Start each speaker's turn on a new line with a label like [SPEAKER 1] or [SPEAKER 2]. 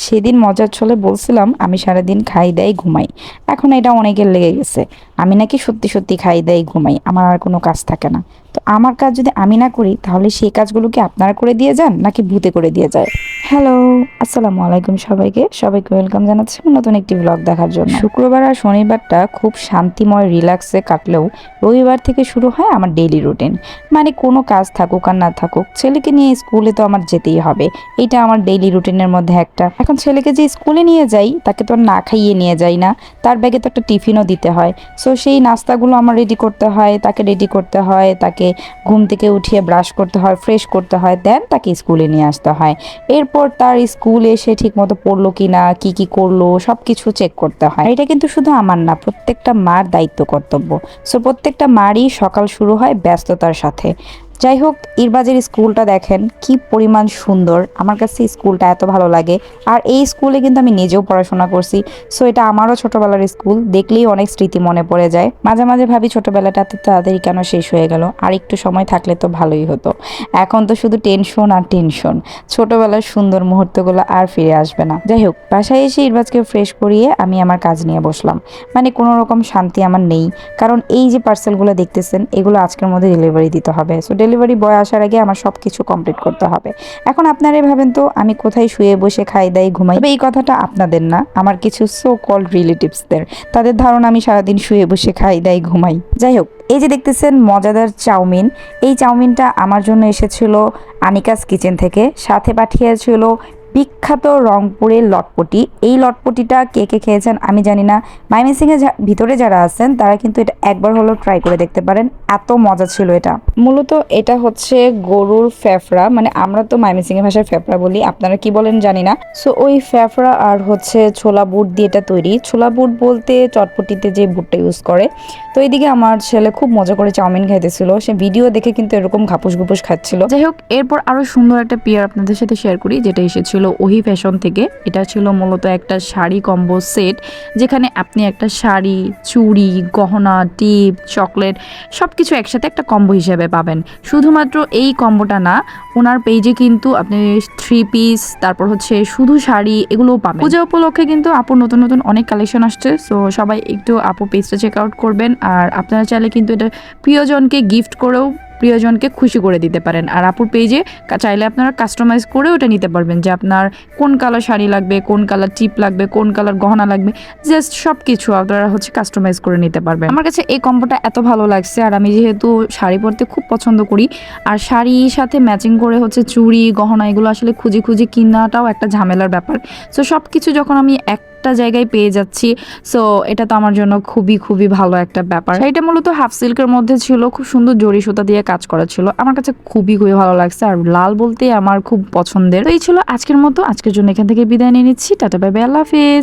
[SPEAKER 1] সেদিন মজার ছলে বলছিলাম আমি সারাদিন খাই দাই ঘুমাই। এখন এটা অনেকের লেগে গেছে আমি নাকি সত্যি সত্যি খাই দাই ঘুমাই, আমার আর কোনো কাজ থাকে না। তো আমার কাজ যদি আমি না করি তাহলে সেই কাজগুলো কি আপনারা করে দিয়ে যান নাকি ভূতে করে দিয়ে যায়? হ্যালো, আসসালামু আলাইকুম সবাইকে। সবাইকে ওয়েলকাম জানাচ্ছি নতুন একটি ব্লগ দেখার জন্য। শুক্রবার আর শনিবারটা খুব শান্তিময় রিল্যাক্সে কাটলেও রবিবার থেকে শুরু হয় আমার ডেইলি রুটিন। মানে কোনো কাজ থাকুক আর না থাকুক, ছেলেকে নিয়ে স্কুলে তো আমার যেতেই হবে। এটা আমার ডেইলি রুটিনের মধ্যে একটা। এখন ছেলেকে যে স্কুলে নিয়ে যাই তাকে তো আর না খাইয়ে নিয়ে যাই না, তার ব্যাগে তো একটা টিফিনও দিতে হয়। সো সেই নাস্তাগুলো আমার রেডি করতে হয়, তাকে রেডি করতে হয়, তাকে ঘুম থেকে উঠিয়ে ব্রাশ করতে হয়, ফ্রেশ করতে হয়, দেন তাকে স্কুলে নিয়ে আসতে হয়। এরপর তার স্কুলে এসে ঠিক মতো পড়লো কি না, কি কি করলো সব কিছু চেক করতে হয়। এটা কিন্তু শুধু আমার না, প্রত্যেকটা মার দায়িত্ব কর্তব্য। সো প্রত্যেকটা মারই সকাল শুরু হয় ব্যস্ততার সাথে। যাই হোক, ইরবাজের স্কুলটা দেখেন কি পরিমাণ সুন্দর, আমার কাছে স্কুলটা এত ভালো লাগে। আর এই স্কুলে কিন্তু আমি নিজেও পড়াশোনা করছি। সো এটা আমারও ছোটবেলার স্কুল, দেখলেই অনেক স্মৃতি মনে পড়ে যায়। মাঝে মাঝে ভাবি ছোটবেলাটা এত তাড়াতাড়ি কেন শেষ হয়ে গেল, আর একটু সময় থাকলে তো ভালোই হতো। এখন তো শুধু টেনশন আর টেনশন, ছোটবেলার সুন্দর মুহূর্তগুলো আর ফিরে আসবে না। যাই হোক, বাসায় এসে ইরবাজকে ফ্রেশ করিয়ে আমি আমার কাজ নিয়ে বসলাম। মানে কোনো রকম শান্তি আমার নেই, কারণ এই যে পার্সেলগুলো দেখতেছেন এগুলো আজকের মধ্যে ডেলিভারি দিতে হবে। সো ডেলিভারি বয় আসার আগে আমার সব কিছু কমপ্লিট করতে হবে। এখন আপনারাই ভাবেন তো আমি কোথায় শুয়ে বসে খাই দাই ঘুমাই? তবে এই কথাটা আপনাদের না, আমার কিছু সো কল্ড রিলেটিভসদের। তাদের ধারণা আমি সারাদিন শুয়ে বসে খাই দাই ঘুমাই। যাই হোক, এই যে দেখতেছেন মজাদার চাউমিন, এই চাউমিনটা আমার জন্য এসেছিল আনিকাস কিচেন থেকে। সাথে পাঠিয়েছিল বিখ্যাত রংপুরের লটপটি। এই লটপটিটা কে কে খেয়েছেন আমি জানি না, ময়মনসিংহের ভিতরে যারা আছেন তারা কিন্তু এটা একবার হলেও ট্রাই করে দেখতে পারেন, এত মজা ছিল এটা। মূলত এটা হচ্ছে গরুর ফেফড়া, মানে আমরা তো ময়মনসিংহের ভাষায় ফেফড়া বলি, আপনারা কি বলেন জানি না। সো ওই ফেফড়া আর হচ্ছে ছোলা বুট দিয়ে এটা তৈরি। ছোলা বুট বলতে চটপটিতে যে বুটটা ইউজ করে। তো এইদিকে আমার ছেলে খুব মজা করে চাউমিন খাইতেছিল, সে ভিডিও দেখে কিন্তু এরকম ঘাপুস ঘুপুস খাচ্ছিল। যাই হোক, এরপর আরো সুন্দর একটা পেয়ার আপনাদের সাথে শেয়ার করি, যেটা এসেছিল ওহি ফ্যাশন থেকে। এটা ছিল মূলত একটা শাড়ি কম্বো সেট, যেখানে আপনি একটা শাড়ি, চুড়ি, গহনা, টিপ, চকলেট সবকিছু একসাথে একটা কম্বো হিসেবে পাবেন। শুধুমাত্র এই কম্বোটা না, ওনার পেজে কিন্তু আপনি 3 পিস, তারপর হচ্ছে শুধু শাড়ি, এগুলোও পাবেন। পূজা উপলক্ষে কিন্তু আপুর নতুন নতুন অনেক কালেকশন আসছে। সো সবাই একটু আপু পেজটা চেক আউট করবেন। আর আপনারা চাইলে কিন্তু এটা প্রিয়জনকে গিফট করেও প্রিয়জনকে খুশি করে দিতে পারেন। আর আপুর পেজে চাইলে আপনারা কাস্টমাইজ করে ওটা নিতে পারবেন, যে আপনার কোন কালার শাড়ি লাগবে, কোন কালার টিপ লাগবে, কোন কালার গহনা লাগবে, জাস্ট সব কিছু আপনারা হচ্ছে কাস্টমাইজ করে নিতে পারবেন। আমার কাছে এই কম্বোটা এত ভালো লাগছে, আর আমি যেহেতু শাড়ি পরতে খুব পছন্দ করি, আর শাড়ির সাথে ম্যাচিং করে হচ্ছে চুড়ি, গহনা, এগুলো আসলে খুঁজে খুঁজে কিনাটাও একটা ঝামেলার ব্যাপার। সো সব কিছু যখন আমি একটা জায়গায় পেয়ে যাচ্ছি, সো এটা তো আমার জন্য খুবই খুবই ভালো একটা ব্যাপার। এটা মূলত হাফ সিল্কের মধ্যে ছিল, খুব সুন্দর জরি সুতা দিয়ে কাজ করা ছিল, আমার কাছে খুবই খুবই ভালো লাগছে। আর লাল বলতে আমার খুব পছন্দের। তো এই ছিল আজকের মতো, আজকের জন্য এখান থেকে বিদায় নিয়ে নিচ্ছি। টাটা, বাই বাই, আল্লাহ হাফেজ।